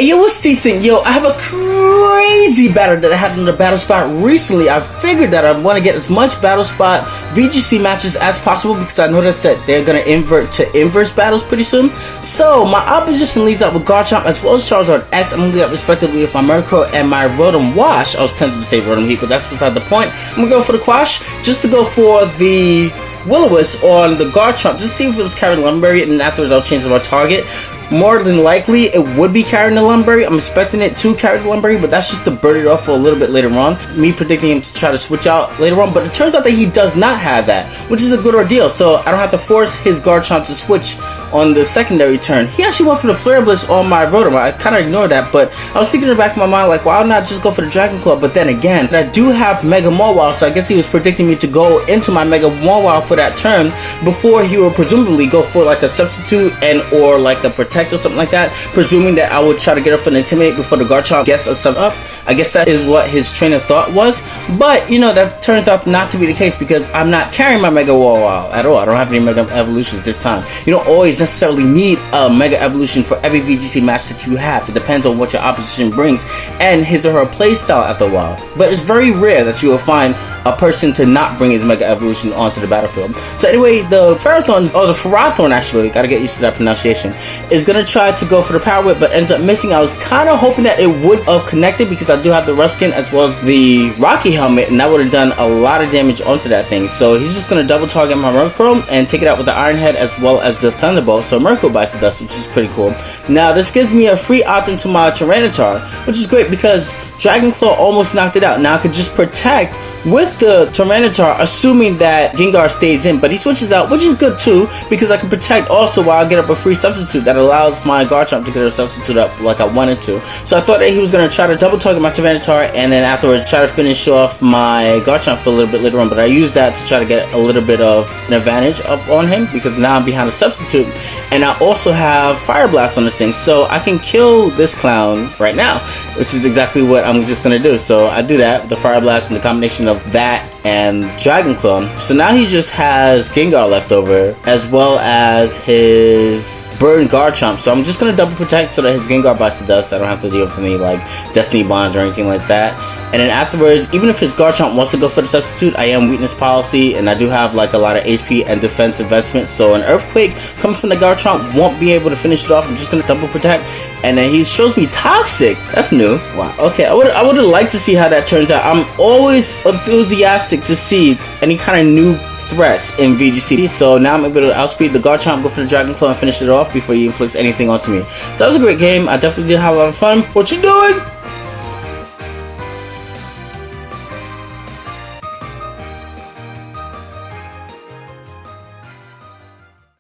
Yo, what's decent? Yo, I have a crazy battle that I had in the battle spot recently. I figured that I want to get as much battle spot VGC matches as possible because I noticed that they're going to invert to inverse battles pretty soon. So, my opposition leads out with Garchomp as well as Charizard X. I'm going to lead out respectively with my Murkrow and my Rotom Wash. I was tempted to say Rotom Heat, but that's beside the point. I'm going to go for the Quash just to go for the Will-O-Wisp on the Garchomp just to see if it was carrying Lumberry, and then afterwards I'll change my target. More than likely, it would be carrying the Lumberry. I'm expecting it to carry the Lumberry, but that's just to bird it off for a little bit later on. Me predicting him to try to switch out later on, but it turns out that he does not have that, which is a good ordeal, so I don't have to force his Garchomp to switch on the secondary turn. He actually went for the Flare Blitz on my Rotom. I kind of ignored that, but I was thinking in the back of my mind, like, why not just go for the Dragon Claw? But then again, I do have Mega Mawile, so I guess he was predicting me to go into my Mega Mawile for that turn before he would presumably go for like a Substitute and or like a Protect or something like that, presuming that I would try to get off an Intimidate before the Garchomp gets a sub up. I guess that is what his train of thought was, but you know, that turns out not to be the case because I'm not carrying my Mega Mawile at all. I don't have any Mega Evolutions this time. You don't always necessarily need a Mega Evolution for every VGC match that you have. It depends on what your opposition brings and his or her playstyle after a while. But it's very rare that you will find a person to not bring his Mega Evolution onto the battlefield. So anyway, the Ferrothorn, or the Ferrothorn actually, gotta get used to that pronunciation, is gonna try to go for the Power Whip, but ends up missing. I was kind of hoping that it would have connected because I do have the Ruskin as well as the Rocky Helmet, and that would have done a lot of damage onto that thing. So he's just gonna double target my Murkrow and take it out with the Iron Head as well as the Thunderbolt. So Murkrow bites the dust, which is pretty cool. Now this gives me a free opt into my Tyranitar, which is great because Dragon Claw almost knocked it out. Now I could just protect with the Tyranitar, assuming that Gengar stays in, but he switches out, which is good too, because I can protect also while I get up a free substitute that allows my Garchomp to get a substitute up like I wanted to. So I thought that he was going to try to double target my Tyranitar and then afterwards try to finish off my Garchomp for a little bit later on, but I used that to try to get a little bit of an advantage up on him because now I'm behind a substitute, and I also have Fire Blast on this thing, so I can kill this clown right now, which is exactly what I'm just going to do. So I do that, the Fire Blast and the combination of that and Dragon Claw. So now he just has Gengar left over as well as his Burn Garchomp. So I'm just gonna double protect so that his Gengar bites the dust. I don't have to deal with any like Destiny Bonds or anything like that. And then afterwards, even if his Garchomp wants to go for the substitute, I am weakness policy and I do have like a lot of HP and defense investments. So an Earthquake coming from the Garchomp won't be able to finish it off. I'm just gonna double protect. And then he shows me Toxic. That's new. Wow. Okay, I would have liked to see how that turns out. I'm always enthusiastic to see any kind of new threats in VGC. So now I'm able to outspeed the Garchomp, go for the Dragon Claw, and finish it off before he inflicts anything onto me. So that was a great game. I definitely did have a lot of fun. What you doing?